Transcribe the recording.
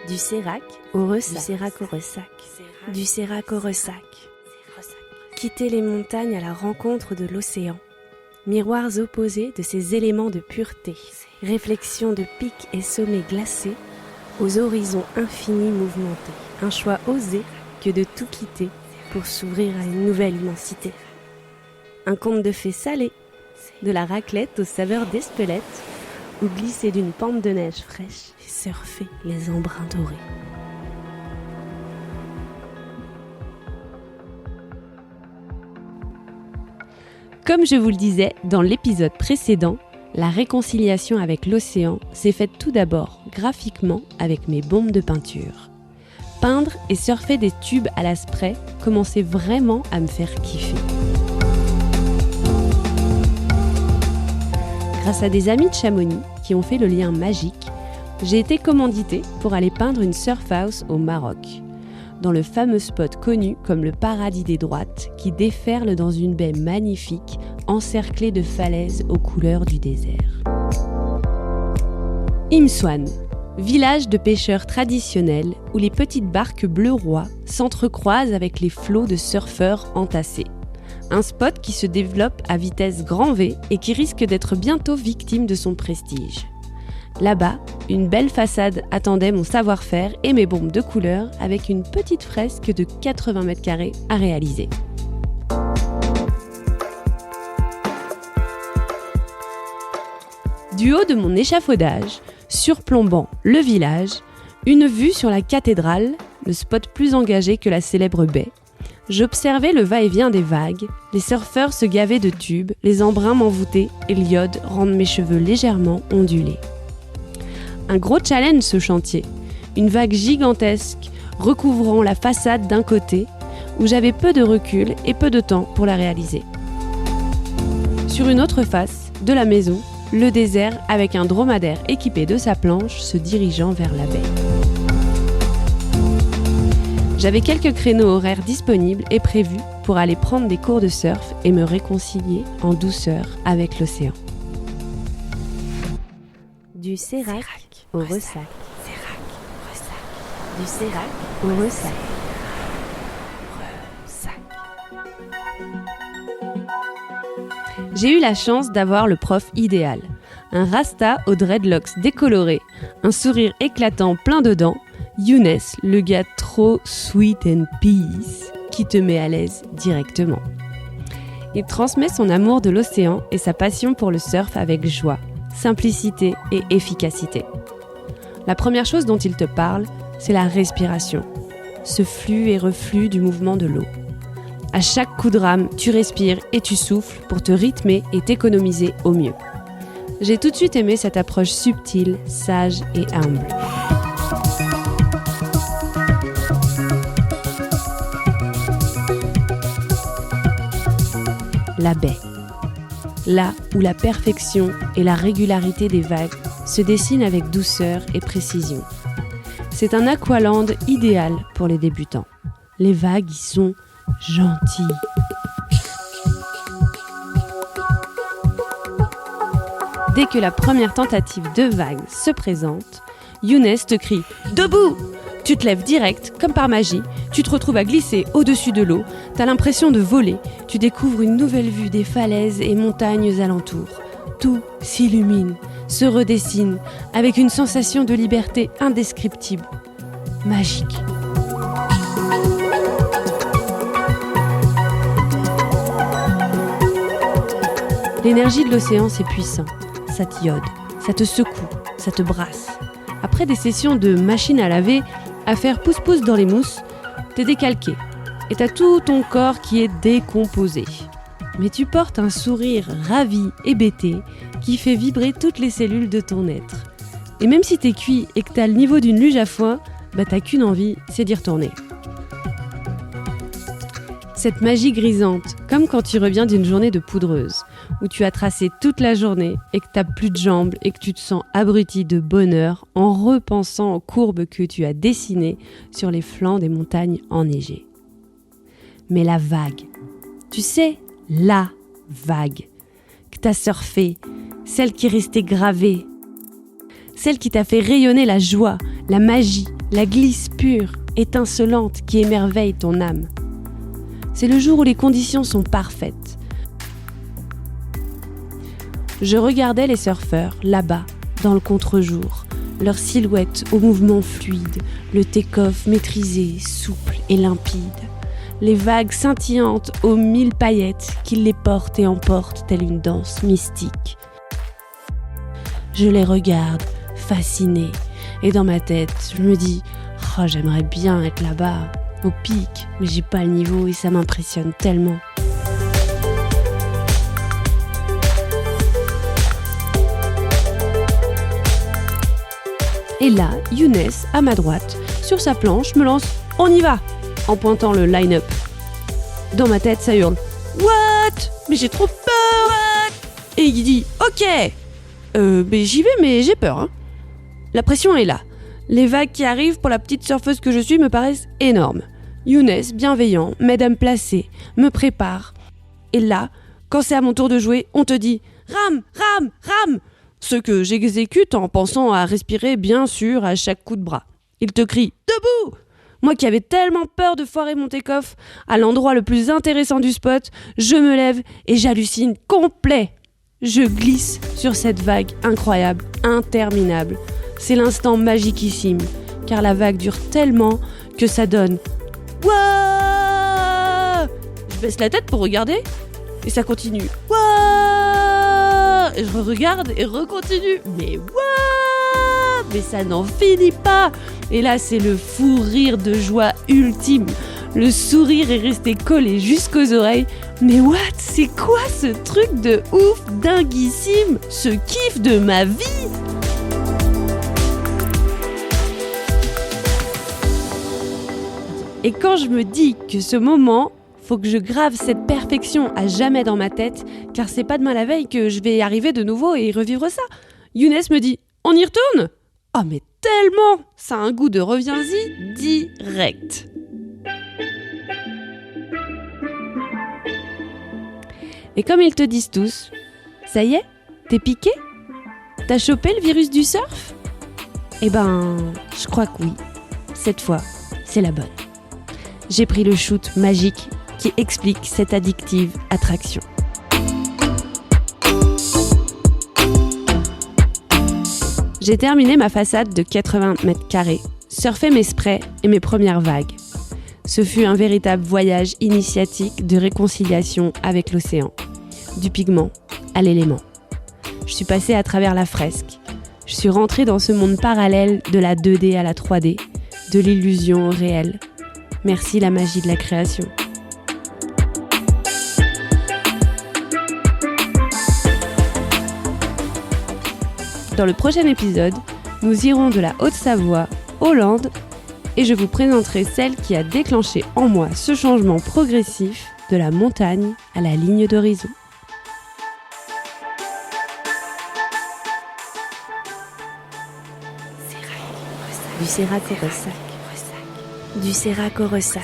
Du Sérac au Ressac. Du Sérac au Ressac. Quitter les montagnes à la rencontre de l'océan. Miroirs opposés de ces éléments de pureté. Réflexion de pics et sommets glacés aux horizons infinis mouvementés. Un choix osé que de tout quitter pour s'ouvrir à une nouvelle immensité. Un conte de fées salé, de la raclette aux saveurs d'espelette, ou glisser d'une pente de neige fraîche et surfer les embruns dorés. Comme je vous le disais dans l'épisode précédent, la réconciliation avec l'océan s'est faite tout d'abord graphiquement avec mes bombes de peinture. Peindre et surfer des tubes à la spray commençait vraiment à me faire kiffer. Grâce à des amis de Chamonix qui ont fait le lien magique, j'ai été commanditée pour aller peindre une surf house au Maroc, dans le fameux spot connu comme le paradis des droites qui déferle dans une baie magnifique encerclée de falaises aux couleurs du désert. Imswan, village de pêcheurs traditionnels où les petites barques bleu roi s'entrecroisent avec les flots de surfeurs entassés. Un spot qui se développe à vitesse grand V et qui risque d'être bientôt victime de son prestige. Là-bas, une belle façade attendait mon savoir-faire et mes bombes de couleurs avec une petite fresque de 80 mètres carrés à réaliser. Du haut de mon échafaudage, surplombant le village, une vue sur la cathédrale, le spot plus engagé que la célèbre baie. J'observais le va-et-vient des vagues, les surfeurs se gavaient de tubes, les embruns m'envoûtaient et l'iode rendent mes cheveux légèrement ondulés. Un gros challenge ce chantier, une vague gigantesque recouvrant la façade d'un côté où j'avais peu de recul et peu de temps pour la réaliser. Sur une autre face de la maison, le désert avec un dromadaire équipé de sa planche se dirigeant vers la baie. J'avais quelques créneaux horaires disponibles et prévus pour aller prendre des cours de surf et me réconcilier en douceur avec l'océan. Du Sérac au Ressac. Du Sérac au Ressac. J'ai eu la chance d'avoir le prof idéal. Un rasta aux dreadlocks décolorés, un sourire éclatant plein de dents, Younes, le gars trop sweet and peace, qui te met à l'aise directement. Il transmet son amour de l'océan et sa passion pour le surf avec joie, simplicité et efficacité. La première chose dont il te parle, c'est la respiration, ce flux et reflux du mouvement de l'eau. À chaque coup de rame, tu respires et tu souffles pour te rythmer et t'économiser au mieux. J'ai tout de suite aimé cette approche subtile, sage et humble. La baie. Là où la perfection et la régularité des vagues se dessinent avec douceur et précision. C'est un aqualand idéal pour les débutants. Les vagues y sont gentilles. Dès que la première tentative de vague se présente, Younes te crie « Debout !» Tu te lèves direct, comme par magie, tu te retrouves à glisser au-dessus de l'eau, t'as l'impression de voler, tu découvres une nouvelle vue des falaises et montagnes alentours. Tout s'illumine, se redessine, avec une sensation de liberté indescriptible. Magique. L'énergie de l'océan, c'est puissant. Ça t'iode, ça te secoue, ça te brasse. Après des sessions de machine à laver, à faire pouce-pouce dans les mousses, t'es décalqué et t'as tout ton corps qui est décomposé. Mais tu portes un sourire ravi, hébété, qui fait vibrer toutes les cellules de ton être. Et même si t'es cuit et que t'as le niveau d'une luge à foin, t'as qu'une envie, c'est d'y retourner. Cette magie grisante, comme quand tu reviens d'une journée de poudreuse, où tu as tracé toute la journée et que t'as plus de jambes et que tu te sens abruti de bonheur en repensant aux courbes que tu as dessinées sur les flancs des montagnes enneigées. Mais la vague, tu sais, la vague que t'as surfée, celle qui est restée gravée, celle qui t'a fait rayonner la joie, la magie la glisse pure, étincelante qui émerveille ton âme. C'est le jour où les conditions sont parfaites. Je regardais les surfeurs, là-bas, dans le contre-jour, leurs silhouettes aux mouvements fluides, le take-off maîtrisé, souple et limpide, les vagues scintillantes aux 1000 paillettes qui les portent et emportent telle une danse mystique. Je les regarde, fascinée, et dans ma tête, je me dis « Oh, j'aimerais bien être là-bas, au pic, mais j'ai pas le niveau et ça m'impressionne tellement. » Et là, Younes, à ma droite, sur sa planche, me lance « On y va !» en pointant le line-up. Dans ma tête, ça hurle « What ? Mais j'ai trop peur !» Et il dit « Ok, mais j'y vais, mais j'ai peur. Hein. » La pression est là. Les vagues qui arrivent pour la petite surfeuse que je suis me paraissent énormes. Younes, bienveillant, m'aide à me placer, me prépare. Et là, quand c'est à mon tour de jouer, on te dit « Rame, rame, rame !» Ce que j'exécute en pensant à respirer bien sûr à chaque coup de bras. Il te crie « Debout !» Moi qui avais tellement peur de foirer mon take-off, à l'endroit le plus intéressant du spot, je me lève et j'hallucine complet. Je glisse sur cette vague incroyable, interminable. C'est l'instant magiquissime, car la vague dure tellement que ça donne « Wouah !» Je baisse la tête pour regarder et ça continue « Wouah !» Et je regarde et recontinue « Mais wouah !» Mais ça n'en finit pas. Et là, c'est le fou rire de joie ultime. Le sourire est resté collé jusqu'aux oreilles. Mais what ? C'est quoi ce truc de ouf, dinguissime ? Ce kiff de ma vie ? Et quand je me dis que ce moment, faut que je grave cette perfection à jamais dans ma tête, car c'est pas demain la veille que je vais arriver de nouveau et revivre ça. Younes me dit « On y retourne ?» Oh mais tellement ! Ça a un goût de reviens-y direct. Et comme ils te disent tous, ça y est, t'es piqué ? T'as chopé le virus du surf ? Eh ben, je crois que oui. Cette fois, c'est la bonne. J'ai pris le shoot magique qui explique cette addictive attraction. J'ai terminé ma façade de 80 mètres carrés, surfé mes sprays et mes premières vagues. Ce fut un véritable voyage initiatique de réconciliation avec l'océan, du pigment à l'élément. Je suis passée à travers la fresque. Je suis rentrée dans ce monde parallèle de la 2D à la 3D, de l'illusion au réel. Merci la magie de la création. Dans le prochain épisode, nous irons de la Haute-Savoie, Hollande, et je vous présenterai celle qui a déclenché en moi ce changement progressif de la montagne à la ligne d'horizon. Du Sérac au Ressac. Du Sérac au Ressac.